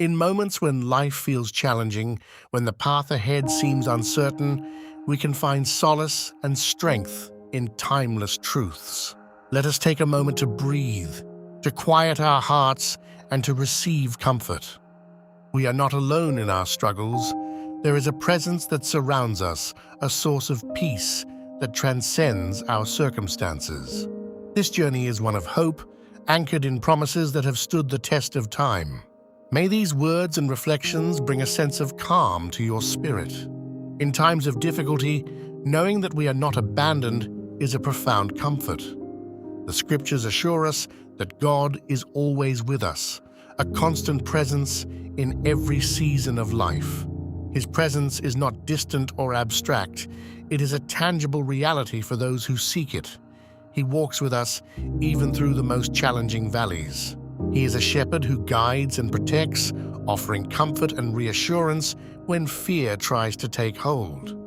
In moments when life feels challenging, when the path ahead seems uncertain, we can find solace and strength in timeless truths. Let us take a moment to breathe, to quiet our hearts, and to receive comfort. We are not alone in our struggles. There is a presence that surrounds us, a source of peace that transcends our circumstances. This journey is one of hope, anchored in promises that have stood the test of time. May these words and reflections bring a sense of calm to your spirit. In times of difficulty, knowing that we are not abandoned is a profound comfort. The scriptures assure us that God is always with us, a constant presence in every season of life. His presence is not distant or abstract. It is a tangible reality for those who seek it. He walks with us even through the most challenging valleys. He is a shepherd who guides and protects, offering comfort and reassurance when fear tries to take hold.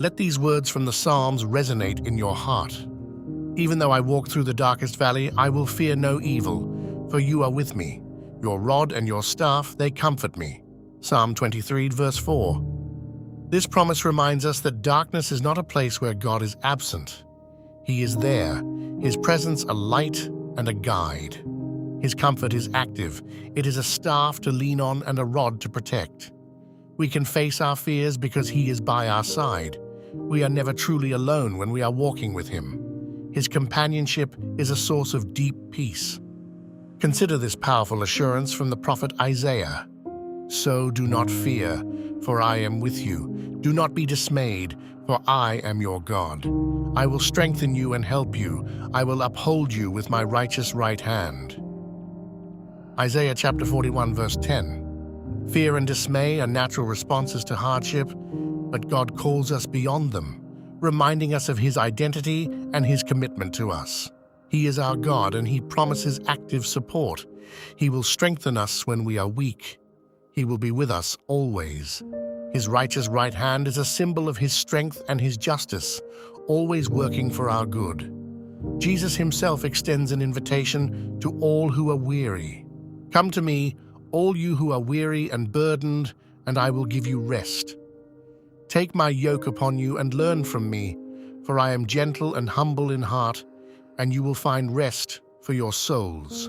Let these words from the Psalms resonate in your heart. Even though I walk through the darkest valley, I will fear no evil, for you are with me. Your rod and your staff, they comfort me. Psalm 23, verse 4. This promise reminds us that darkness is not a place where God is absent. He is there, His presence a light and a guide. His comfort is active. It is a staff to lean on and a rod to protect. We can face our fears because He is by our side. We are never truly alone when we are walking with Him. His companionship is a source of deep peace. Consider this powerful assurance from the prophet Isaiah. So do not fear, for I am with you. Do not be dismayed, for I am your God. I will strengthen you and help you. I will uphold you with my righteous right hand. Isaiah chapter 41, verse 10. Fear and dismay are natural responses to hardship, but God calls us beyond them, reminding us of His identity and His commitment to us. He is our God, and He promises active support. He will strengthen us when we are weak. He will be with us always. His righteous right hand is a symbol of His strength and His justice, always working for our good. Jesus Himself extends an invitation to all who are weary. Come to me, all you who are weary and burdened, and I will give you rest. Take my yoke upon you and learn from me, for I am gentle and humble in heart, and you will find rest for your souls.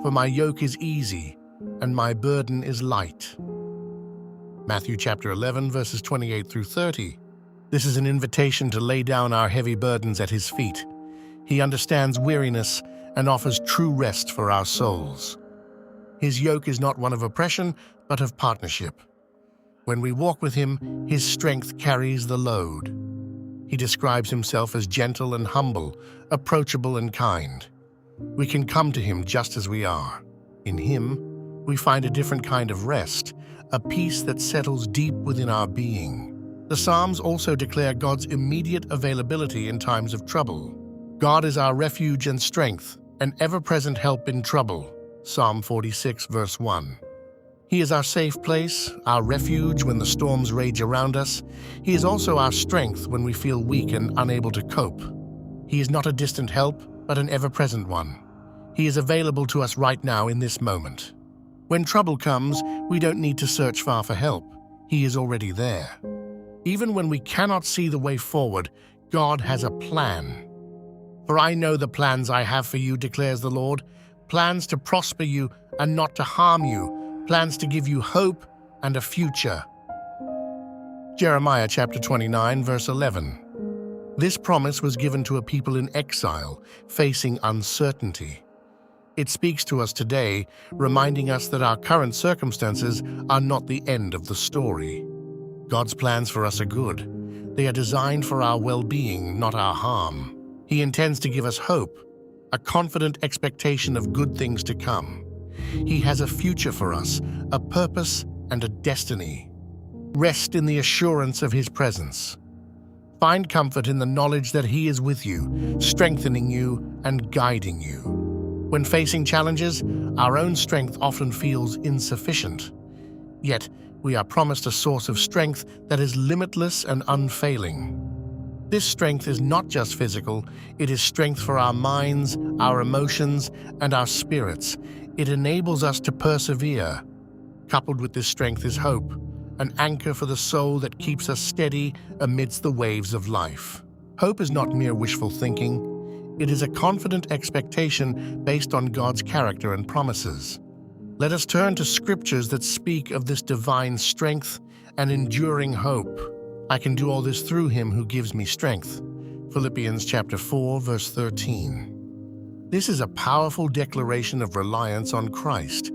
For my yoke is easy, and my burden is light. Matthew chapter 11, verses 28 through 30. This is an invitation to lay down our heavy burdens at His feet. He understands weariness and offers true rest for our souls. His yoke is not one of oppression, but of partnership. When we walk with Him, His strength carries the load. He describes Himself as gentle and humble, approachable and kind. We can come to Him just as we are. In Him, we find a different kind of rest, a peace that settles deep within our being. The Psalms also declare God's immediate availability in times of trouble. God is our refuge and strength, an ever-present help in trouble. Psalm 46, verse 1. He is our safe place, our refuge when the storms rage around us. He is also our strength when we feel weak and unable to cope. He is not a distant help, but an ever-present one. He is available to us right now in this moment. When trouble comes, we don't need to search far for help. He is already there. Even when we cannot see the way forward, God has a plan. For I know the plans I have for you, declares the Lord, plans to prosper you and not to harm you, plans to give you hope and a future. Jeremiah chapter 29, verse 11. This promise was given to a people in exile, facing uncertainty. It speaks to us today, reminding us that our current circumstances are not the end of the story. God's plans for us are good. They are designed for our well-being, not our harm. He intends to give us hope, a confident expectation of good things to come. He has a future for us, a purpose and a destiny. Rest in the assurance of His presence. Find comfort in the knowledge that He is with you, strengthening you and guiding you. When facing challenges, our own strength often feels insufficient. Yet, we are promised a source of strength that is limitless and unfailing. This strength is not just physical, it is strength for our minds, our emotions, and our spirits. It enables us to persevere, Coupled with this strength is hope, an anchor for the soul that keeps us steady amidst the waves of life. Hope is not mere wishful thinking. It is a confident expectation based on God's character and promises. Let us turn to scriptures that speak of this divine strength and enduring hope. I can do all this through him who gives me strength. Philippians chapter 4, verse 13. This is a powerful declaration of reliance on Christ.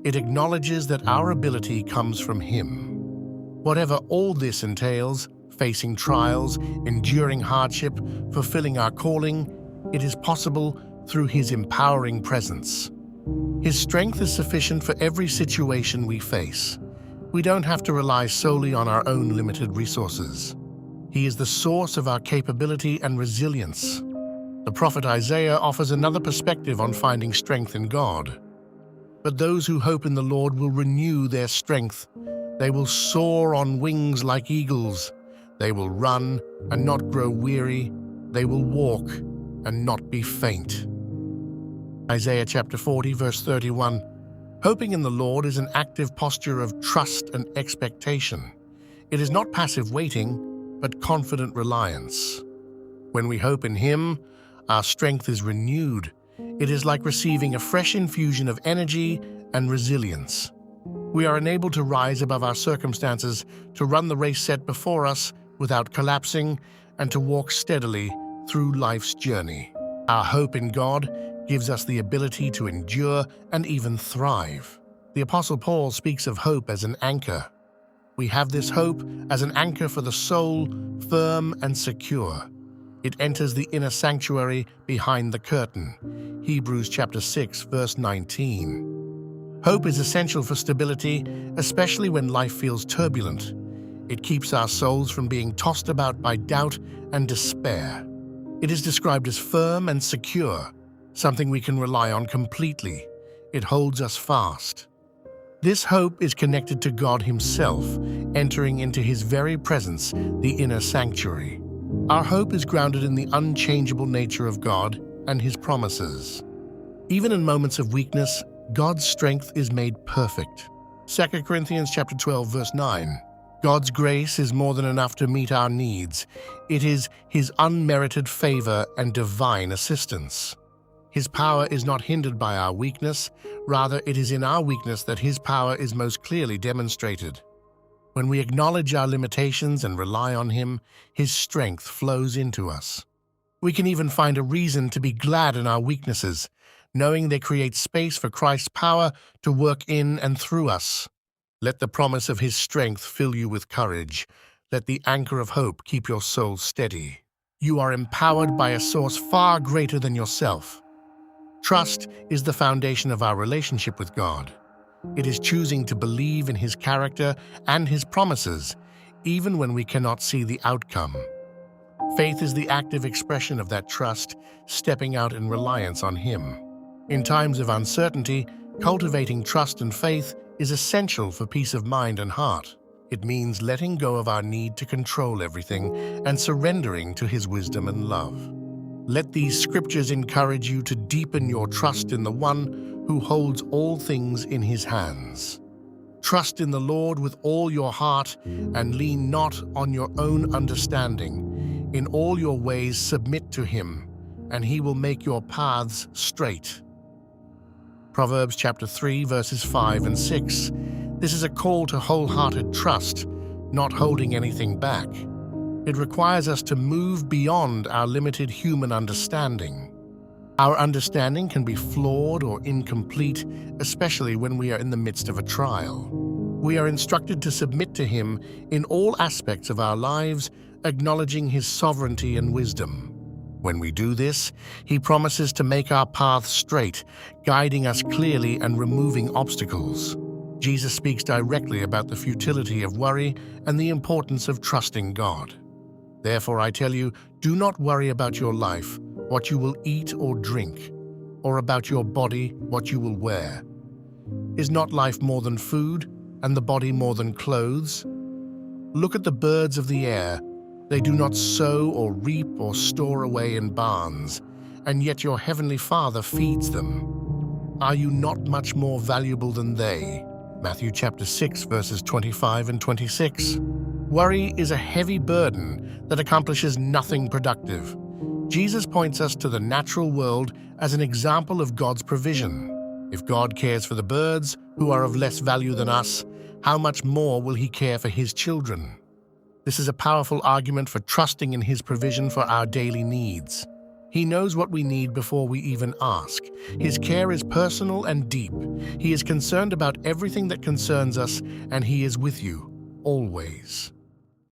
It acknowledges that our ability comes from him. Whatever all this entails, facing trials, enduring hardship, fulfilling our calling, it is possible through his empowering presence. His strength is sufficient for every situation we face. We don't have to rely solely on our own limited resources. He is the source of our capability and resilience. The prophet Isaiah offers another perspective on finding strength in God. But those who hope in the Lord will renew their strength. They will soar on wings like eagles. They will run and not grow weary. They will walk and not be faint. Isaiah chapter 40, verse 31. Hoping in the Lord is an active posture of trust and expectation. It is not passive waiting, but confident reliance. When we hope in him, our strength is renewed. It is like receiving a fresh infusion of energy and resilience. We are enabled to rise above our circumstances, to run the race set before us without collapsing, and to walk steadily through life's journey. Our hope in God gives us the ability to endure and even thrive. The Apostle Paul speaks of hope as an anchor. We have this hope as an anchor for the soul, firm and secure. It enters the inner sanctuary behind the curtain. Hebrews chapter 6, verse 19. Hope is essential for stability, especially when life feels turbulent. It keeps our souls from being tossed about by doubt and despair. It is described as firm and secure, something we can rely on completely. It holds us fast. This hope is connected to God himself, entering into his very presence, the inner sanctuary. Our hope is grounded in the unchangeable nature of God and his promises. Even in moments of weakness, God's strength is made perfect. 2 Corinthians chapter 12, verse 9. God's grace is more than enough to meet our needs. It is his unmerited favor and divine assistance. His power is not hindered by our weakness. Rather, it is in our weakness that his power is most clearly demonstrated. When we acknowledge our limitations and rely on him, his strength flows into us. We can even find a reason to be glad in our weaknesses, knowing they create space for Christ's power to work in and through us. Let the promise of his strength fill you with courage. Let the anchor of hope keep your soul steady. You are empowered by a source far greater than yourself. Trust is the foundation of our relationship with God. It is choosing to believe in his character and his promises, even when we cannot see the outcome. Faith is the active expression of that trust, stepping out in reliance on him. In times of uncertainty, cultivating trust and faith is essential for peace of mind and heart. It means letting go of our need to control everything and surrendering to his wisdom and love. Let these scriptures encourage you to deepen your trust in the one who holds all things in his hands. Trust in the Lord with all your heart and lean not on your own understanding. In all your ways submit to him, and he will make your paths straight. Proverbs chapter 3, verses 5 and 6. This is a call to wholehearted trust, not holding anything back. It requires us to move beyond our limited human understanding. Our understanding can be flawed or incomplete, especially when we are in the midst of a trial. We are instructed to submit to him in all aspects of our lives, acknowledging his sovereignty and wisdom. When we do this, he promises to make our paths straight, guiding us clearly and removing obstacles. Jesus speaks directly about the futility of worry and the importance of trusting God. Therefore, I tell you, do not worry about your life, what you will eat or drink, or about your body, what you will wear. Is not life more than food, and the body more than clothes? Look at the birds of the air. They do not sow or reap or store away in barns, and yet your heavenly Father feeds them. Are you not much more valuable than they? Matthew chapter 6, verses 25 and 26. Worry is a heavy burden that accomplishes nothing productive. Jesus points us to the natural world as an example of God's provision. If God cares for the birds, who are of less value than us, how much more will He care for His children? This is a powerful argument for trusting in His provision for our daily needs. He knows what we need before we even ask. His care is personal and deep. He is concerned about everything that concerns us, and He is with you, always.